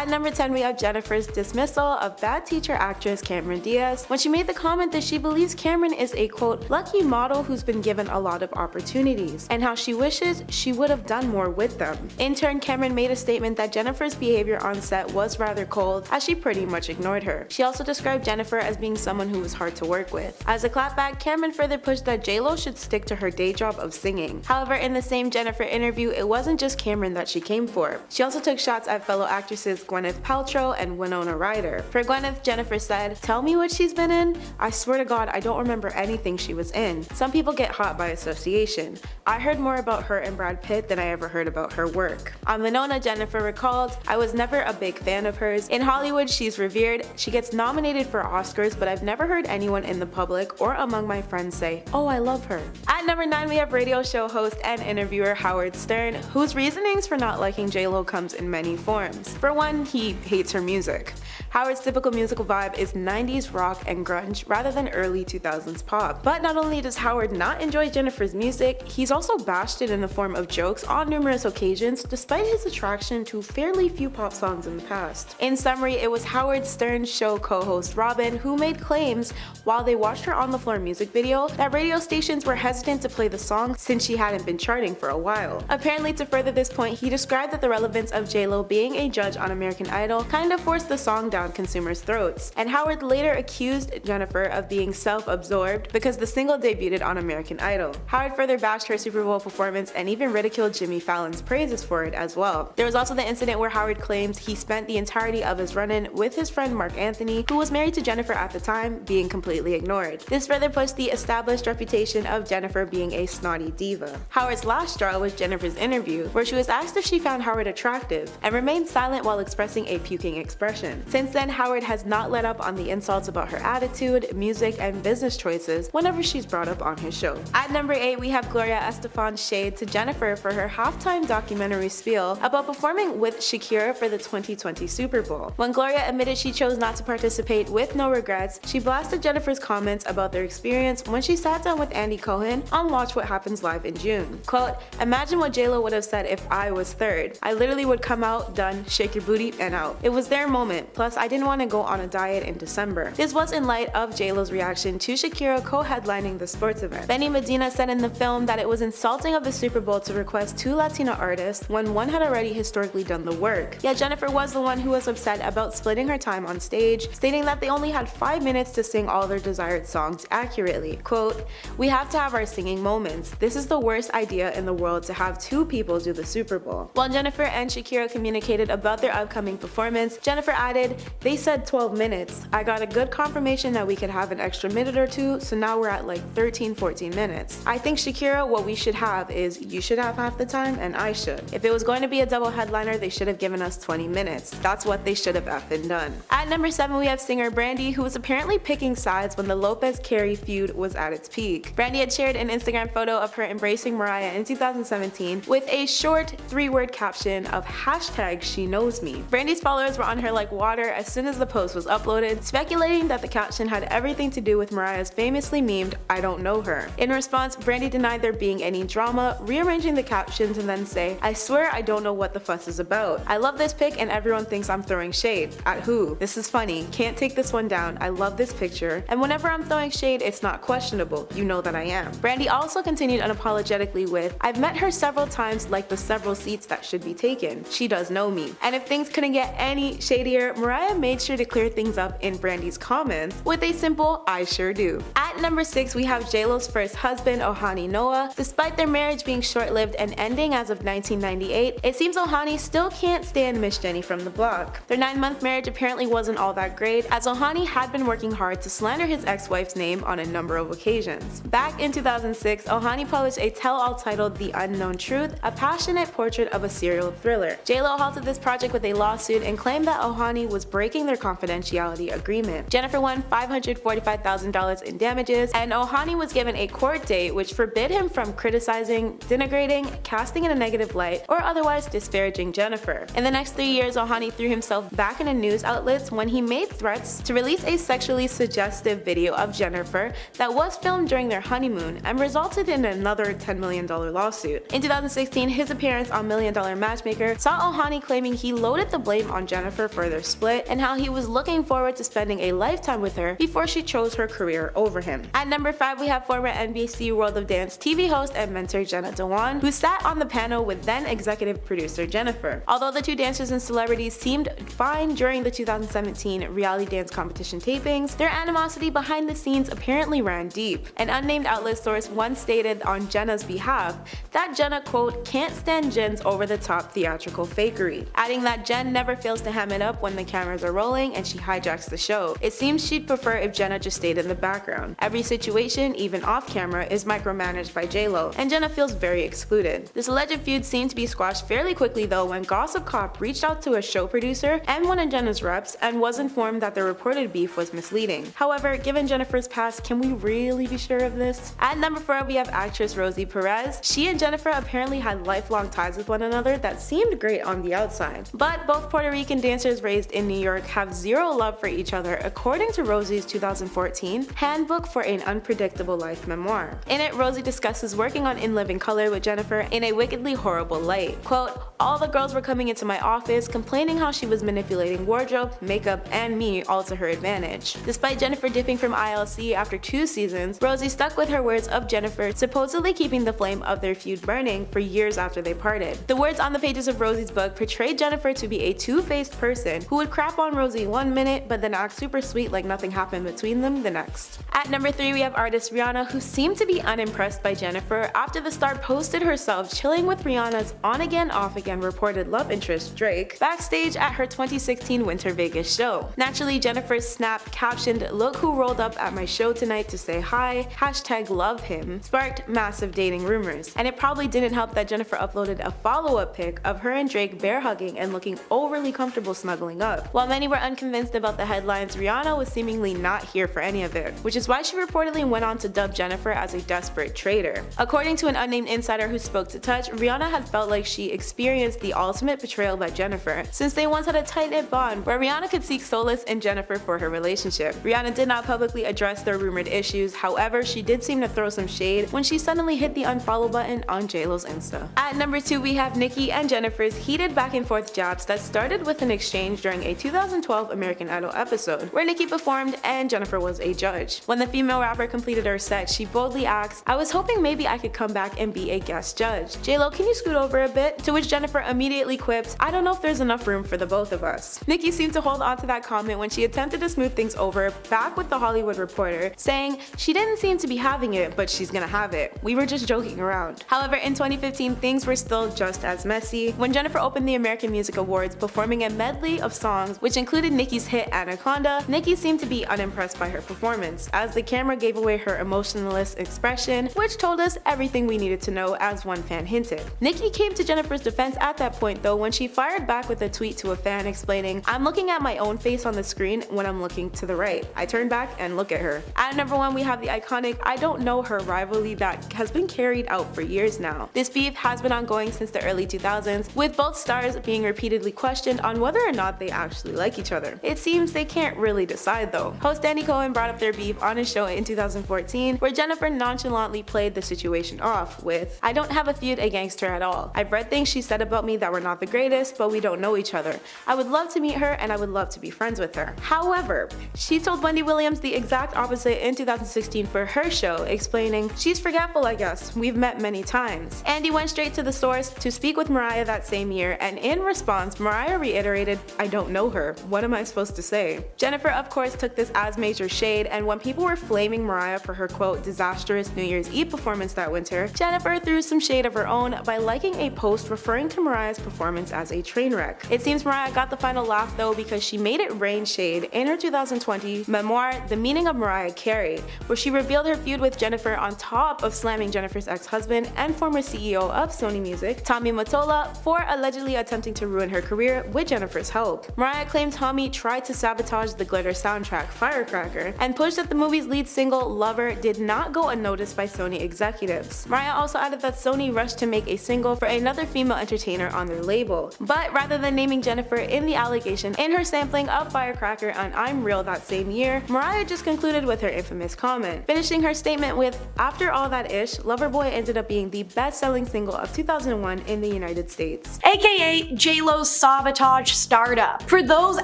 At number 10, we have Jennifer's dismissal of bad teacher actress Cameron Diaz when she made the comment that she believes Cameron is a quote, lucky model who's been given a lot of opportunities, and how she wishes she would have done more with them. In turn, Cameron made a statement that Jennifer's behavior on set was rather cold, as she pretty much ignored her. She also described Jennifer as being someone who was hard to work with. As a clapback, Cameron further pushed that J-Lo should stick to her day job of singing. However, in the same Jennifer interview, it wasn't just Cameron that she came for. She also took shots at fellow actresses Gwyneth Paltrow and Winona Ryder. For Gwyneth, Jennifer said, "Tell me what she's been in? I swear to God, I don't remember anything she was in. Some people get hot by association. I heard more about her and Brad Pitt than I ever heard about her work." On Winona, Jennifer recalled, "I was never a big fan of hers. In Hollywood, she's revered. She gets nominated for Oscars, but I've never heard anyone in the public or among my friends say, oh, I love her." At number 9, we have radio show host and interviewer Howard Stern, whose reasonings for not liking J-Lo comes in many forms. For one, he hates her music. Howard's typical musical vibe is 90s rock and grunge rather than early 2000s pop. But not only does Howard not enjoy Jennifer's music, he's also bashed it in the form of jokes on numerous occasions, despite his attraction to fairly few pop songs in the past. In summary, it was Howard Stern's show co-host Robin who made claims while they watched her on the floor music video that radio stations were hesitant to play the song since she hadn't been charting for a while. Apparently, to further this point, he described that the relevance of J-Lo being a judge on American Idol kind of forced the song down consumers' throats, and Howard later accused Jennifer of being self-absorbed because the single debuted on American Idol. Howard further bashed her Super Bowl performance and even ridiculed Jimmy Fallon's praises for it as well. There was also the incident where Howard claims he spent the entirety of his run-in with his friend Mark Anthony, who was married to Jennifer at the time, being completely ignored. This further pushed the established reputation of Jennifer being a snotty diva. Howard's last straw was Jennifer's interview, where she was asked if she found Howard attractive, and remained silent while expressing a puking expression. Since then, Howard has not let up on the insults about her attitude, music, and business choices whenever she's brought up on his show. At number 8, we have Gloria Estefan's shade to Jennifer for her halftime documentary spiel about performing with Shakira for the 2020 Super Bowl. When Gloria admitted she chose not to participate with no regrets, she blasted Jennifer's comments about their experience when she sat down with Andy Cohen on Watch What Happens Live in June. Quote, "Imagine what J-Lo would have said if I was third. I literally would come out, done, shake your booty, and out. It was their moment, plus I didn't want to go on a diet in December." This was in light of J-Lo's reaction to Shakira co-headlining the sports event. Benny Medina said in the film that it was insulting of the Super Bowl to request 2 Latina artists when one had already historically done the work. Yet Jennifer was the one who was upset about splitting her time on stage, stating that they only had 5 minutes to sing all their desired songs accurately. Quote, "We have to have our singing moments. This is the worst idea in the world to have 2 people do the Super Bowl." While Jennifer and Shakira communicated about their upcoming performance, Jennifer added, "They said 12 minutes. I got a good confirmation that we could have an extra minute or 2, so now we're at like 13-14 minutes. I think Shakira, what we should have is you should have half the time and I should. If it was going to be a double headliner, they should have given us 20 minutes. That's what they should have effing done." At number 7, we have singer Brandy, who was apparently picking sides when the Lopez-Carey feud was at its peak. Brandy had shared an Instagram photo of her embracing Mariah in 2017 with a short 3-word caption of #SheKnows Me. Brandy's followers were on her like water as soon as the post was uploaded, speculating that the caption had everything to do with Mariah's famously memed "I don't know her." In response, Brandy denied there being any drama, rearranging the caption to then say, "I swear I don't know what the fuss is about. I love this pic and everyone thinks I'm throwing shade. At who? This is funny. Can't take this one down. I love this picture. And whenever I'm throwing shade, it's not questionable. You know that I am." Brandy also continued unapologetically with, "I've met her several times like the several seats that should be taken. She does know me." And if things couldn't get any shadier, Mariah made sure to clear things up in Brandy's comments with a simple "I sure do." At number 6, we have J-Lo's first husband, Ojani Noa. Despite their marriage being short-lived and ending as of 1998, it seems Ojani still can't stand Miss Jenny from the block. Their 9-month marriage apparently wasn't all that great, as Ojani had been working hard to slander his ex-wife's name on a number of occasions. Back in 2006, Ojani published a tell-all titled The Unknown Truth, a passionate portrait of a serial thriller. J-Lo halted this project with a lawsuit and claimed that Ojani was breaking their confidentiality agreement. Jennifer won $545,000 in damages, and Ojani was given a court date which forbid him from criticizing, denigrating, casting in a negative light, or otherwise disparaging Jennifer. In the next 3 years, Ojani threw himself back into news outlets when he made threats to release a sexually suggestive video of Jennifer that was filmed during their honeymoon and resulted in another $10 million lawsuit. In 2016, his appearance on $1 Million Matchmaker saw Ojani claiming he loaded the blame on Jennifer for their split and how he was looking forward to spending a lifetime with her before she chose her career over him. At number 5, we have former NBC World of Dance TV host and mentor Jenna Dewan, who sat on the panel with then executive producer Jennifer. Although the two dancers and celebrities seemed fine during the 2017 reality dance competition tapings, their animosity behind the scenes apparently ran deep. An unnamed outlet source once stated on Jenna's behalf that Jenna, quote, can't stand Jen's over-the-top theatrical fakery, adding that Jen never fails to ham it up when the cameras are rolling and she hijacks the show. It seems she'd prefer if Jenna just stayed in the background. Every situation, even off camera, is micromanaged by J-Lo, and Jenna feels very excluded. This alleged feud seemed to be squashed fairly quickly though when Gossip Cop reached out to a show producer and one of Jenna's reps and was informed that the reported beef was misleading. However, given Jennifer's past, can we really be sure of this? At number 4, we have actress Rosie Perez. She and Jennifer apparently had lifelong ties with one another that seemed great on the outside. But both Puerto Rican dancers raised in New York have zero love for each other, according to Rosie's 2014 Handbook for an Unpredictable Life memoir. In it, Rosie discusses working on In Living Color with Jennifer in a wickedly horrible light. Quote, all the girls were coming into my office complaining how she was manipulating wardrobe, makeup, and me all to her advantage. Despite Jennifer dipping from ILC after 2 seasons, Rosie stuck with her words of Jennifer supposedly keeping the flame of their feud burning for years after they parted. The words on the pages of Rosie's book portrayed Jennifer to be a two-faced person who would crap on Rosie 1 minute but then act super sweet like nothing happened between them the next. At number 3, we have artist Rihanna, who seemed to be unimpressed by Jennifer after the star posted herself chilling with Rihanna's on-again off-again reported love interest Drake backstage at her 2016 Winter Vegas show. Naturally, Jennifer's snap captioned, "Look who rolled up at my show tonight to say hi, #LoveHim," sparked massive dating rumors, and it probably didn't help that Jennifer uploaded a follow-up pic of her and Drake bear hugging and looking overly comfortable snuggling up. While many were unconvinced about the headlines, Rihanna was seemingly not here for any of it, which is why she reportedly went on to dub Jennifer as a desperate traitor. According to an unnamed insider who spoke to Touch, Rihanna had felt like she experienced the ultimate betrayal by Jennifer, since they once had a tight-knit bond where Rihanna could seek solace in Jennifer for her relationship. Rihanna did not publicly address their rumored issues, however, she did seem to throw some shade when she suddenly hit the unfollow button on J-Lo's Insta. At number 2, we have Nicki and Jennifer's heated back and forth jabs that started with an exchange during a 2012 American Idol episode, where Nicki performed and Jennifer was a judge. When the female rapper completed her set, she boldly asked, "I was hoping maybe I could come back and be a guest judge. J-Lo, can you scoot over a bit?" To which Jennifer immediately quips, "I don't know if there's enough room for the both of us." Nicki seemed to hold on to that comment when she attempted to smooth things over back with The Hollywood Reporter, saying, "She didn't seem to be having it, but she's gonna have it. We were just joking around." However, in 2015, things were still just as messy when Jennifer opened the American Music Awards performing a medley of songs which included Nicki's hit Anaconda. Nicki seemed to be unimpressed by her performance, as the camera gave away her emotionless expression, which told us everything we needed to know, as one fan hinted. Nicki came to Jennifer's defense at that point though when she fired back with a tweet to a fan explaining, "I'm looking at my own face on the screen when I'm looking to the right. I turn back and look at her." At number 1, we have the iconic I Don't Know Her rivalry that has been carried out for years now. This beef has been ongoing since the early 2000s, with both stars being repeatedly questioned on whether or not they actually like each other. It seems they can't really decide though. Host Danny Cohen brought up their beef on his show in 2014, where Jennifer nonchalantly played the situation off with, "I don't have a feud against her at all. I've read things she said about me that were not the greatest, but we don't know each other. I would love to meet her and I would love to be friends with her." However, she told Wendy Williams the exact opposite in 2016 for her show, explaining, "She's forgetful, I guess. We've met many times." Andy went straight to the source to speak with Mariah that same year, and in response, Mariah reiterated, "I don't know her. What am I supposed to say?" Jennifer, of course, took this as major shade, and when people were flaming Mariah for her quote disastrous New Year's Eve performance that winter, Jennifer threw some shade of her own by liking a post referring to Mariah's performance as a train wreck. It seems Mariah got the final laugh though because she made it rain shade in her 2020 memoir The Meaning of Mariah Carey, where she revealed her feud with Jennifer on top of slamming Jennifer's ex-husband and former CEO of Sony Music, Tommy Mottola, for allegedly attempting to ruin her career with Jennifer's help. Mariah Mariah claimed Tommy tried to sabotage the glitter soundtrack, Firecracker, and pushed that the movie's lead single, Lover, did not go unnoticed by Sony executives. Mariah also added that Sony rushed to make a single for another female entertainer on their label. But rather than naming Jennifer in the allegation in her sampling of Firecracker on I'm Real that same year, Mariah just concluded with her infamous comment, finishing her statement with, "After all that ish, Loverboy ended up being the best-selling single of 2001 in the United States." AKA J-Lo's sabotage startup. For those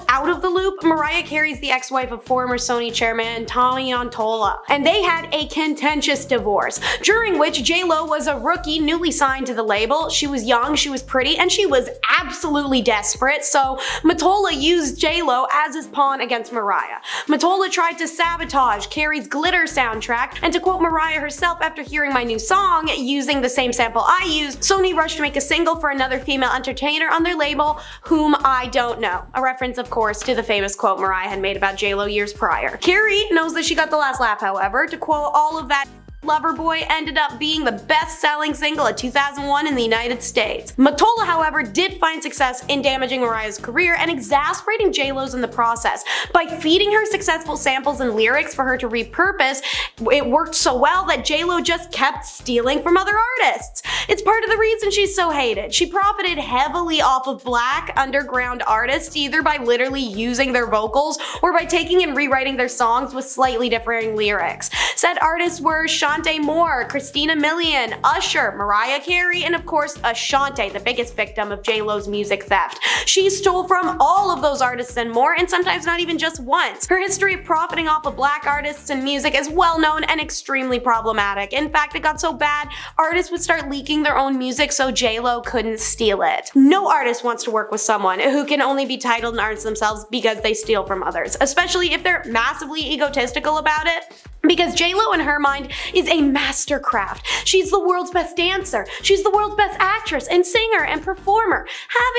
out of the loop, Mariah Carey is the ex-wife of former Sony chairman Tommy Antola, and they had a contentious divorce, during which J-Lo was a rookie newly signed to the label. She was young, she was pretty, and she was absolutely desperate, so Mottola used J-Lo as his pawn against Mariah. Mottola tried to sabotage Carey's Glitter soundtrack, and to quote Mariah herself after hearing my new song using the same sample I used, "Sony rushed to make a single for another female entertainer on their label, whom I don't know." A reference, of course, to the famous quote Mariah had made about J-Lo years prior. Carey knows that she got the last laugh, however. To quote all of that, Loverboy ended up being the best-selling single of 2001 in the United States. Mottola, however, did find success in damaging Mariah's career and exasperating J-Lo's in the process. By feeding her successful samples and lyrics for her to repurpose, it worked so well that J-Lo just kept stealing from other artists. It's part of the reason she's so hated. She profited heavily off of black underground artists, either by literally using their vocals or by taking and rewriting their songs with slightly differing lyrics. Said artists were Shante Moore, Christina Milian, Usher, Mariah Carey, and of course Ashante, the biggest victim of J-Lo's music theft. She stole from all of those artists and more, and sometimes not even just once. Her history of profiting off of black artists and music is well known and extremely problematic. In fact, it got so bad, artists would start leaking their own music so J-Lo couldn't steal it. No artist wants to work with someone who can only be titled an artist themselves because they steal from others, especially if they're massively egotistical about it. Because J-Lo in her mind is a mastercraft. She's the world's best dancer. She's the world's best actress and singer and performer.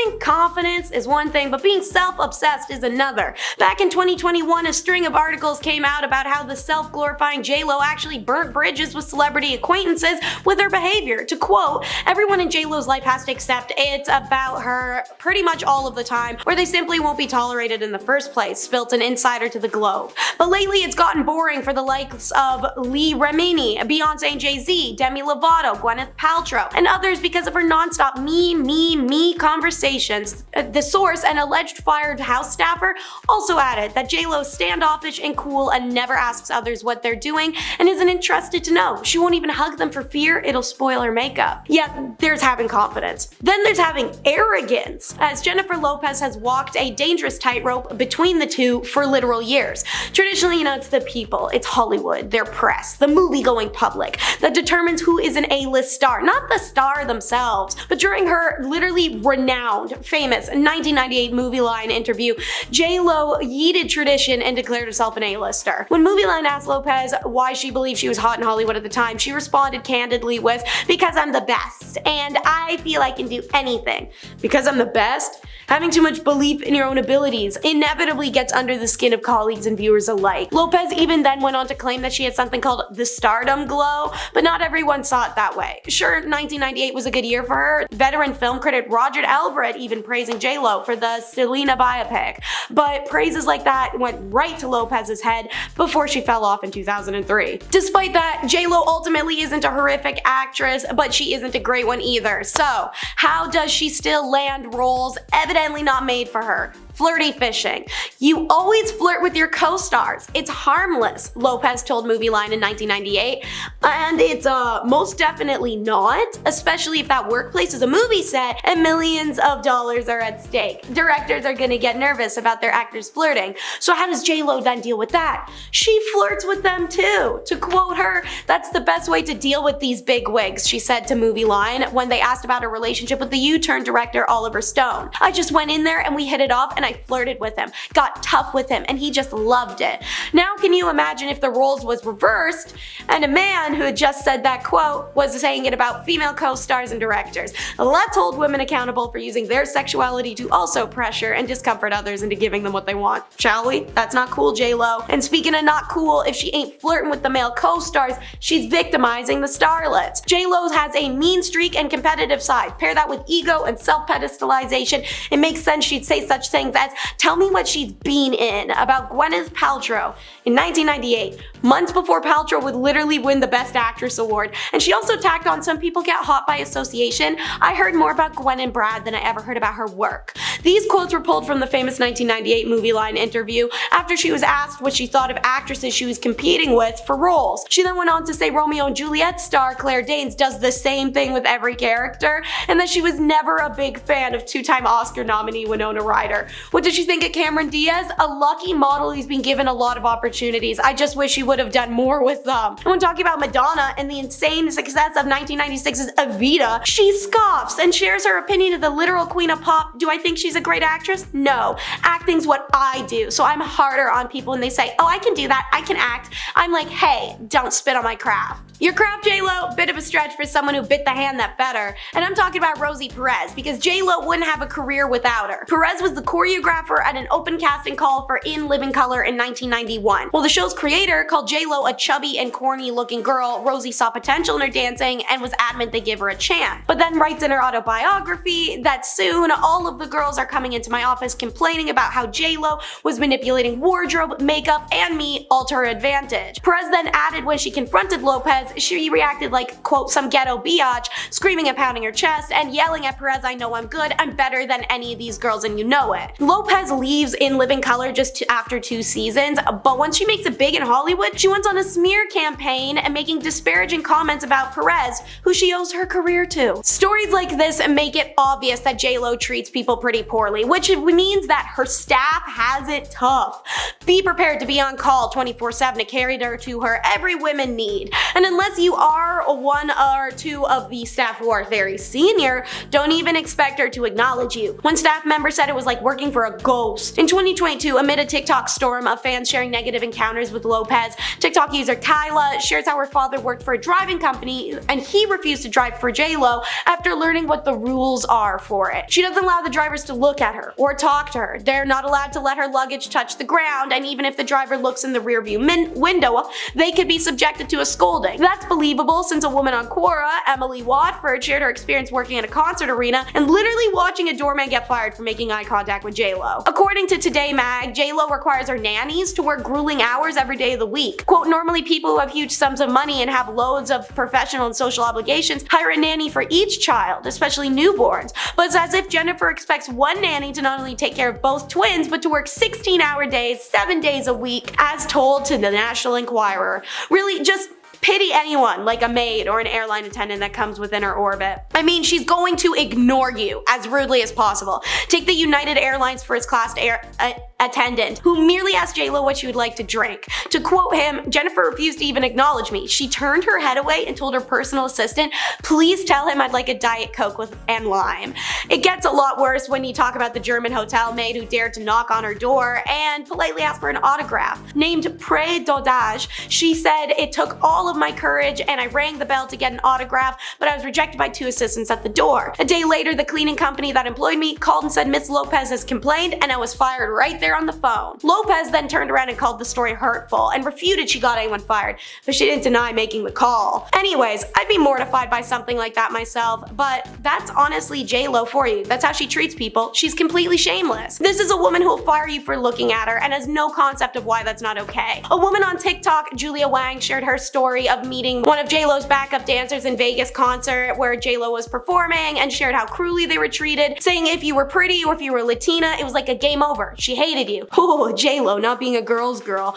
Having confidence is one thing, but being self-obsessed is another. Back in 2021, a string of articles came out about how the self-glorifying J-Lo actually burnt bridges with celebrity acquaintances with her behavior. To quote, "Everyone in J-Lo's life has to accept it's about her pretty much all of the time, or they simply won't be tolerated in the first place," spilt an insider to the Globe. But lately it's gotten boring for the likes of Lee Remini, Beyonce and Jay-Z, Demi Lovato, Gwyneth Paltrow, and others because of her non-stop me conversations. The source, an alleged fired house staffer, also added that J-Lo is standoffish and cool and never asks others what they're doing and isn't interested to know. She won't even hug them for fear it'll spoil her makeup. Yeah, there's having confidence. Then there's having arrogance, as Jennifer Lopez has walked a dangerous tightrope between the two for literal years. Traditionally, it's the people, it's Hollywood, their press, the movie-going public that determines who is an A-list star, not the star themselves. But during her literally renowned, famous 1998 Movie Line interview, J-Lo yeeted tradition and declared herself an A-lister. When Movie Line asked Lopez why she believed she was hot in Hollywood at the time, she responded candidly with, "Because I'm the best, and I feel I can do anything." Because I'm the best? Having too much belief in your own abilities inevitably gets under the skin of colleagues and viewers alike. Lopez even then went on to claim that she had something called the stardom glow, but not everyone saw it that way. Sure, 1998 was a good year for her. Veteran film critic Roger Ebert even praising J-Lo for the Selena biopic, but praises like that went right to Lopez's head before she fell off in 2003. Despite that, J-Lo ultimately isn't a horrific actress, but she isn't a great one either. So, how does she still land roles evidently not made for her? Flirty fishing. "You always flirt with your co-stars. It's harmless," Lopez told Movie Line in 1998. And it's most definitely not, especially if that workplace is a movie set and millions of dollars are at stake. Directors are gonna get nervous about their actors flirting. So how does J-Lo then deal with that? She flirts with them too. To quote her, "That's the best way to deal with these big wigs," she said to Movie Line when they asked about her relationship with the U-Turn director Oliver Stone. "I just went in there and we hit it off and I flirted with him, got tough with him, and he just loved it." Now can you imagine if the roles was reversed and a man who had just said that quote was saying it about female co-stars and directors? Let's hold women accountable for using their sexuality to also pressure and discomfort others into giving them what they want, shall we? That's not cool, J-Lo. And speaking of not cool, if she ain't flirting with the male co-stars, she's victimizing the starlets. J-Lo has a mean streak and competitive side. Pair that with ego and self-pedestalization, it makes sense she'd say such things feelings as "Tell Me What She's Been In" about Gwyneth Paltrow in 1998, months before Paltrow would literally win the Best Actress award. And she also tacked on "Some people get hot by association. I heard more about Gwen and Brad than I ever heard about her work." These quotes were pulled from the famous 1998 Movie Line interview after she was asked what she thought of actresses she was competing with for roles. She then went on to say Romeo and Juliet star Claire Danes does the same thing with every character, and that she was never a big fan of two-time Oscar nominee Winona Ryder. What did she think of Cameron Diaz? A lucky model who's been given a lot of opportunities. I just wish she would have done more with them. And when talking about Madonna and the insane success of 1996's Evita, she scoffs and shares her opinion of the literal queen of pop. Do I think she's a great actress? No. Acting's what I do, so I'm harder on people when they say, "Oh, I can do that, I can act." I'm like, hey, don't spit on my craft. Your craft, J-Lo? Bit of a stretch for someone who bit the hand that fed her. And I'm talking about Rosie Perez, because J-Lo wouldn't have a career without her. Perez was the choreographer at an open casting call for In Living Color in 1991. While the show's creator called J-Lo a chubby and corny looking girl, Rosie saw potential in her dancing and was adamant they give her a chance. But then writes in her autobiography that soon all of the girls are coming into my office complaining about how J-Lo was manipulating wardrobe, makeup, and me all to her advantage. Perez then added when she confronted Lopez, she reacted like, quote, some ghetto biatch, screaming and pounding her chest and yelling at Perez, "I know I'm good, I'm better than any of these girls and you know it." Lopez leaves In Living Color just after 2 seasons, but once she makes it big in Hollywood, she went on a smear campaign and making disparaging comments about Perez, who she owes her career to. Stories like this make it obvious that J-Lo treats people pretty poorly, which means that her staff has it tough. Be prepared to be on call 24/7 to carry her to her every women need. And unless you are one or two of the staff who are very senior, don't even expect her to acknowledge you. One staff member said it was like working for a ghost. In 2022, amid a TikTok storm of fans sharing negative encounters with Lopez, TikTok user Kyla shares how her father worked for a driving company and he refused to drive for J-Lo after learning what the rules are for it. She doesn't allow the drivers to look at her or talk to her. They're not allowed to let her luggage touch the ground, and even if the driver looks in the rearview window, they could be subjected to a scolding. That's believable since a woman on Quora, Emily Watford, shared her experience working at a concert arena and literally watching a doorman get fired for making eye contact with J-Lo. According to Today Mag, J-Lo requires her nannies to work grueling hours every day of the week. Quote, normally people who have huge sums of money and have loads of professional and social obligations hire a nanny for each child, especially newborns. But it's as if Jennifer expects one nanny to not only take care of both twins, but to work 16-hour days, 7 days a week, as told to the National Enquirer. Really, just pity anyone like a maid or an airline attendant that comes within her orbit. I mean, she's going to ignore you as rudely as possible. Take the United Airlines first class attendant who merely asked J-Lo what she would like to drink. To quote him, "Jennifer refused to even acknowledge me. She turned her head away and told her personal assistant, please tell him I'd like a Diet Coke and lime." It gets a lot worse when you talk about the German hotel maid who dared to knock on her door and politely ask for an autograph. Named Pré Dodage, she said, "It took all of my courage and I rang the bell to get an autograph, but I was rejected by 2 assistants at the door. A day later, the cleaning company that employed me called and said Miss Lopez has complained, and I was fired right there on the phone." Lopez then turned around and called the story hurtful and refuted she got anyone fired, but she didn't deny making the call. Anyways, I'd be mortified by something like that myself, but that's honestly J-Lo for you. That's how she treats people. She's completely shameless. This is a woman who will fire you for looking at her and has no concept of why that's not okay. A woman on TikTok, Julia Wang, shared her story of meeting one of J-Lo's backup dancers in Vegas concert where J-Lo was performing and shared how cruelly they were treated, saying if you were pretty or if you were Latina, it was like a game over. She hated you. Oh, J-Lo not being a girl's girl.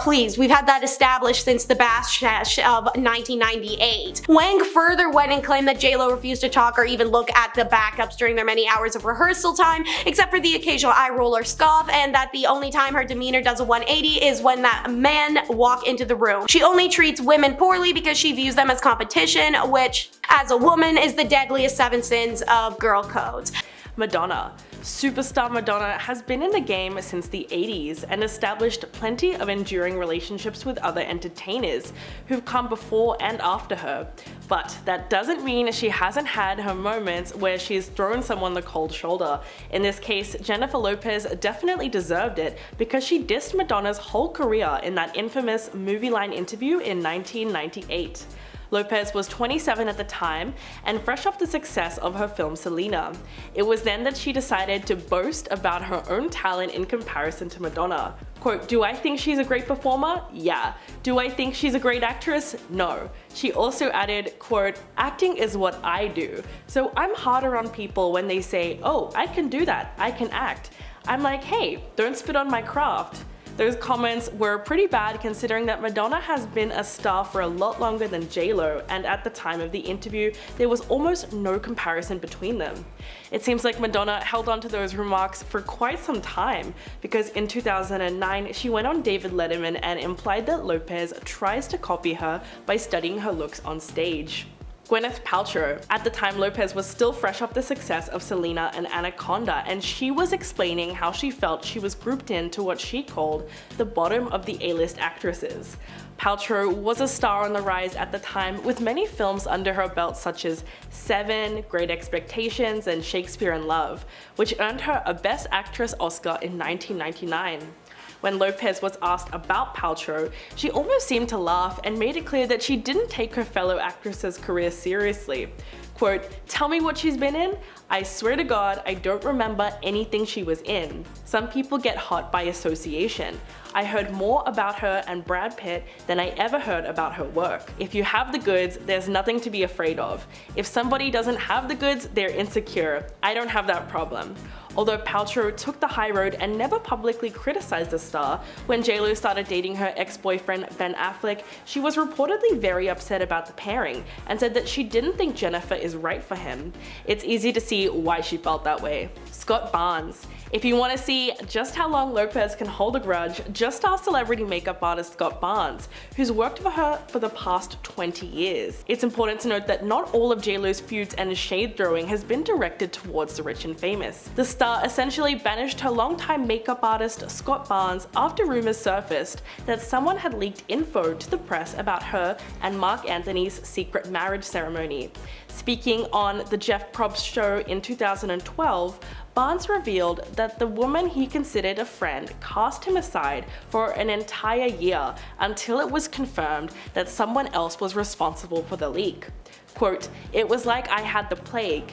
Please, we've had that established since the Bash of 1998. Wang further went and claimed that J-Lo refused to talk or even look at the backups during their many hours of rehearsal time, except for the occasional eye roll or scoff, and that the only time her demeanor does a 180 is when that men walk into the room. She only treats women poorly because she views them as competition, which, as a woman, is the deadliest 7 sins of girl codes. Madonna. Superstar Madonna has been in the game since the 80s and established plenty of enduring relationships with other entertainers who've come before and after her. But that doesn't mean she hasn't had her moments where she's thrown someone the cold shoulder. In this case, Jennifer Lopez definitely deserved it because she dissed Madonna's whole career in that infamous Movie Line interview in 1998. Lopez was 27 at the time and fresh off the success of her film Selena. It was then that she decided to boast about her own talent in comparison to Madonna. Quote, "Do I think she's a great performer? Yeah. Do I think she's a great actress? No." She also added, quote, "Acting is what I do. So I'm harder on people when they say, oh, I can do that, I can act. I'm like, hey, don't spit on my craft." Those comments were pretty bad considering that Madonna has been a star for a lot longer than J-Lo, and at the time of the interview, there was almost no comparison between them. It seems like Madonna held on to those remarks for quite some time, because in 2009, she went on David Letterman and implied that Lopez tries to copy her by studying her looks on stage. Gwyneth Paltrow. At the time, Lopez was still fresh off the success of Selena and Anaconda, and she was explaining how she felt she was grouped into what she called the bottom of the A-list actresses. Paltrow was a star on the rise at the time, with many films under her belt such as Seven, Great Expectations, and Shakespeare in Love, which earned her a Best Actress Oscar in 1999. When Lopez was asked about Paltrow, she almost seemed to laugh and made it clear that she didn't take her fellow actress's career seriously. Quote, "Tell me what she's been in? I swear to God, I don't remember anything she was in. Some people get hot by association. I heard more about her and Brad Pitt than I ever heard about her work. If you have the goods, there's nothing to be afraid of. If somebody doesn't have the goods, they're insecure. I don't have that problem." Although Paltrow took the high road and never publicly criticized the star, when J-Lo started dating her ex-boyfriend Ben Affleck, she was reportedly very upset about the pairing and said that she didn't think Jennifer is right for him. It's easy to see why she felt that way. Scott Barnes. If you want to see just how long Lopez can hold a grudge, just ask celebrity makeup artist Scott Barnes, who's worked for her for the past 20 years. It's important to note that not all of J-Lo's feuds and shade throwing has been directed towards the rich and famous. The star essentially banished her longtime makeup artist Scott Barnes after rumors surfaced that someone had leaked info to the press about her and Mark Anthony's secret marriage ceremony. Speaking on the Jeff Probst show in 2012, Barnes revealed that the woman he considered a friend cast him aside for an entire year until it was confirmed that someone else was responsible for the leak. Quote, "It was like I had the plague."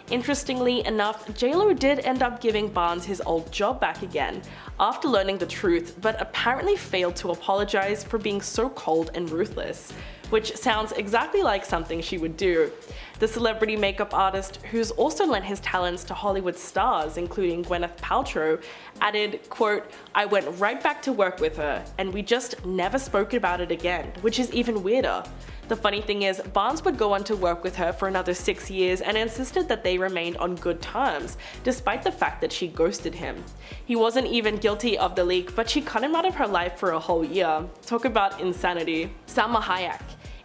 Interestingly enough, J-Lo did end up giving Barnes his old job back again after learning the truth, but apparently failed to apologize for being so cold and ruthless, which sounds exactly like something she would do. The celebrity makeup artist, who's also lent his talents to Hollywood stars including Gwyneth Paltrow, added, quote, "I went right back to work with her, and we just never spoke about it again, which is even weirder." The funny thing is, Barnes would go on to work with her for another 6 years and insisted that they remained on good terms, despite the fact that she ghosted him. He wasn't even guilty of the leak, but she cut him out of her life for a whole year. Talk about insanity. Salma Hayek.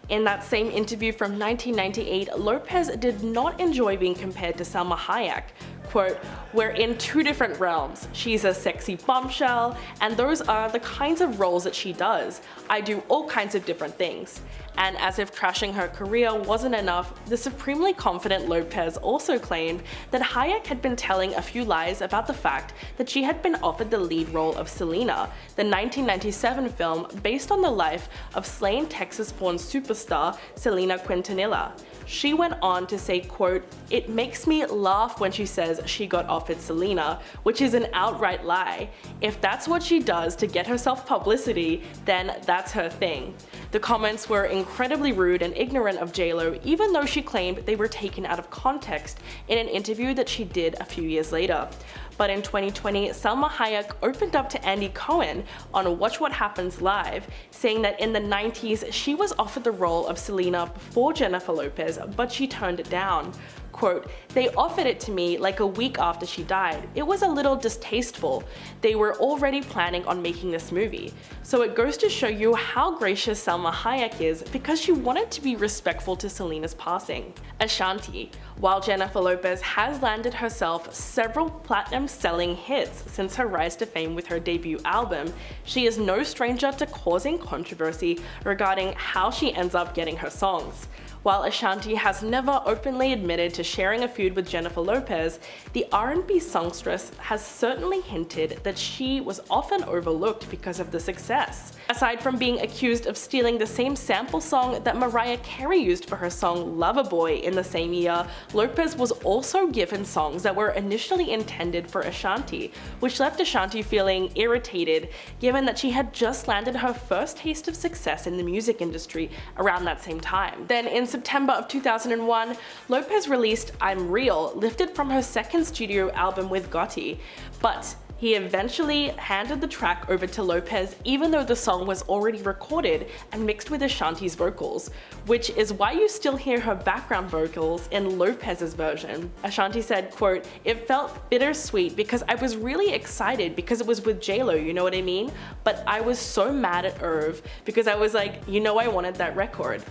In that same interview from 1998, Lopez did not enjoy being compared to Salma Hayek. Quote, "We're in two different realms. She's a sexy bombshell, and those are the kinds of roles that she does. I do all kinds of different things." And as if trashing her career wasn't enough, the supremely confident Lopez also claimed that Hayek had been telling a few lies about the fact that she had been offered the lead role of Selena, the 1997 film based on the life of slain Texas-born superstar Selena Quintanilla. She went on to say, quote, "It makes me laugh when she says she got offered Selena, which is an outright lie. If that's what she does to get herself publicity, then that's her thing." The comments were incredibly rude and ignorant of J-Lo, even though she claimed they were taken out of context in an interview that she did a few years later. But in 2020, Salma Hayek opened up to Andy Cohen on Watch What Happens Live, saying that in the 90s she was offered the role of Selena before Jennifer Lopez, but she turned it down. Quote, "They offered it to me like a week after she died. It was a little distasteful. They were already planning on making this movie." So it goes to show you how gracious Salma Hayek is, because she wanted to be respectful to Selena's passing. Ashanti. While Jennifer Lopez has landed herself several platinum-selling hits since her rise to fame with her debut album, she is no stranger to causing controversy regarding how she ends up getting her songs. While Ashanti has never openly admitted to sharing a feud with Jennifer Lopez, the R&B songstress has certainly hinted that she was often overlooked because of the success. Aside from being accused of stealing the same sample song that Mariah Carey used for her song Loverboy in the same year, Lopez was also given songs that were initially intended for Ashanti, which left Ashanti feeling irritated given that she had just landed her first taste of success in the music industry around that same time. Then in September of 2001, Lopez released I'm Real, lifted from her second studio album with Gotti, but he eventually handed the track over to Lopez even though the song was already recorded and mixed with Ashanti's vocals, which is why you still hear her background vocals in Lopez's version. Ashanti said, quote, "It felt bittersweet because I was really excited because it was with J-Lo, you know what I mean? But I was so mad at Irv because I was like, you know I wanted that record."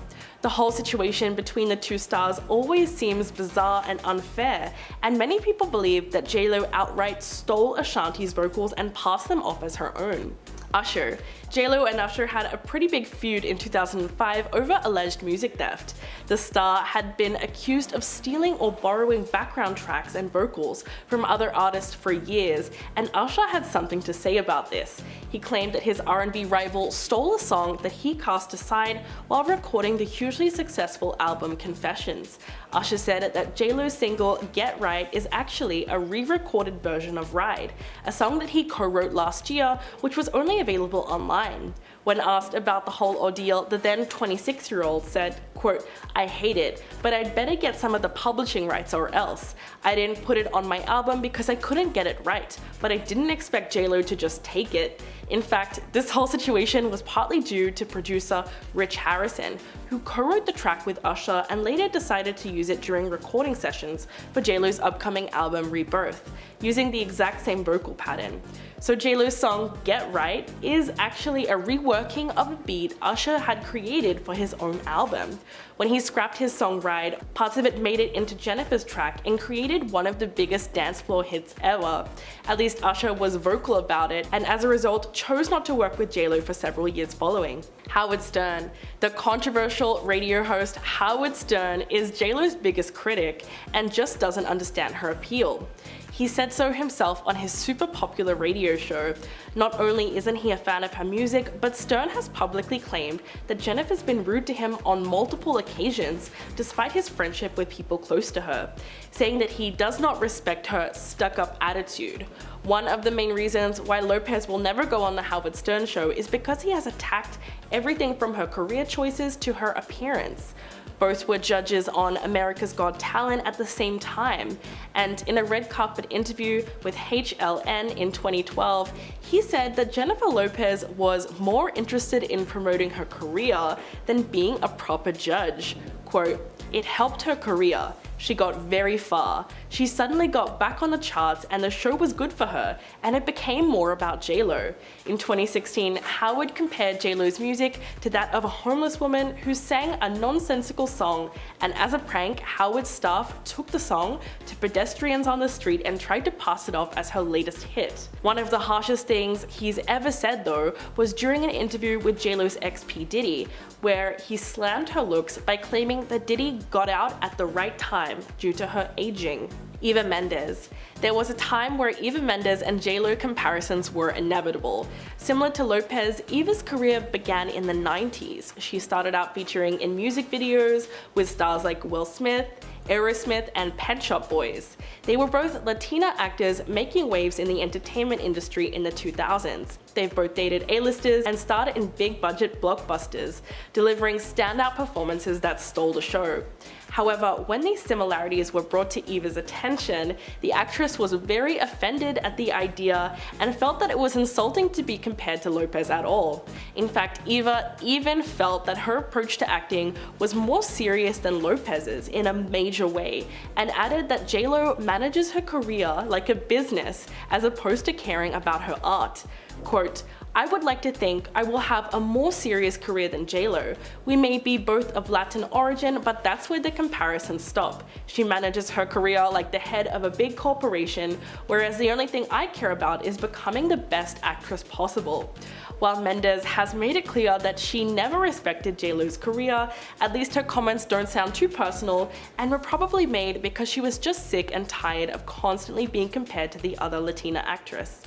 The whole situation between the two stars always seems bizarre and unfair, and many people believe that J-Lo outright stole Ashanti's vocals and passed them off as her own. Usher. J-Lo and Usher had a pretty big feud in 2005 over alleged music theft. The star had been accused of stealing or borrowing background tracks and vocals from other artists for years, and Usher had something to say about this. He claimed that his R&B rival stole a song that he cast aside while recording the hugely successful album Confessions. Usher said that J-Lo's single Get Right is actually a re-recorded version of Ride, a song that he co-wrote last year, which was only available online. When asked about the whole ordeal, the then 26-year-old said, quote, "I hate it, but I'd better get some of the publishing rights or else. I didn't put it on my album because I couldn't get it right, but I didn't expect J-Lo to just take it." In fact, this whole situation was partly due to producer Rich Harrison, who co-wrote the track with Usher and later decided to use it during recording sessions for J-Lo's upcoming album Rebirth, using the exact same vocal pattern. So J-Lo's song Get Right is actually a reworking of a beat Usher had created for his own album. When he scrapped his song Ride, parts of it made it into Jennifer's track and created one of the biggest dance floor hits ever. At least Usher was vocal about it, and as a result chose not to work with J-Lo for several years following. Howard Stern. The controversial radio host Howard Stern is J-Lo's biggest critic and just doesn't understand her appeal. He said so himself on his super popular radio show. Not only isn't he a fan of her music, but Stern has publicly claimed that Jennifer's been rude to him on multiple occasions, despite his friendship with people close to her, saying that he does not respect her stuck-up attitude. One of the main reasons why Lopez will never go on the Howard Stern show is because he has attacked everything from her career choices to her appearance. Both were judges on America's Got Talent at the same time, and in a red carpet interview with HLN in 2012, he said that Jennifer Lopez was more interested in promoting her career than being a proper judge. Quote, "It helped her career. She got very far. She suddenly got back on the charts and the show was good for her, and it became more about J-Lo." In 2016, Howard compared J-Lo's music to that of a homeless woman who sang a nonsensical song, and as a prank, Howard's staff took the song to pedestrians on the street and tried to pass it off as her latest hit. One of the harshest things he's ever said though was during an interview with J-Lo's ex P. Diddy, where he slammed her looks by claiming that Diddy got out at the right time due to her aging. Eva Mendes. There was a time where Eva Mendes and J-Lo comparisons were inevitable. Similar to Lopez, Eva's career began in the 90s. She started out featuring in music videos with stars like Will Smith, Aerosmith, and Pet Shop Boys. They were both Latina actors making waves in the entertainment industry in the 2000s. They've both dated A-listers and starred in big budget blockbusters, delivering standout performances that stole the show. However, when these similarities were brought to Eva's attention, the actress was very offended at the idea and felt that it was insulting to be compared to Lopez at all. In fact, Eva even felt that her approach to acting was more serious than Lopez's in a major way, and added that J-Lo manages her career like a business as opposed to caring about her art. Quote, "I would like to think I will have a more serious career than J-Lo. We may be both of Latin origin, but that's where the comparisons stop. She manages her career like the head of a big corporation, whereas the only thing I care about is becoming the best actress possible." While Mendes has made it clear that she never respected J-Lo's career, at least her comments don't sound too personal and were probably made because she was just sick and tired of constantly being compared to the other Latina actress.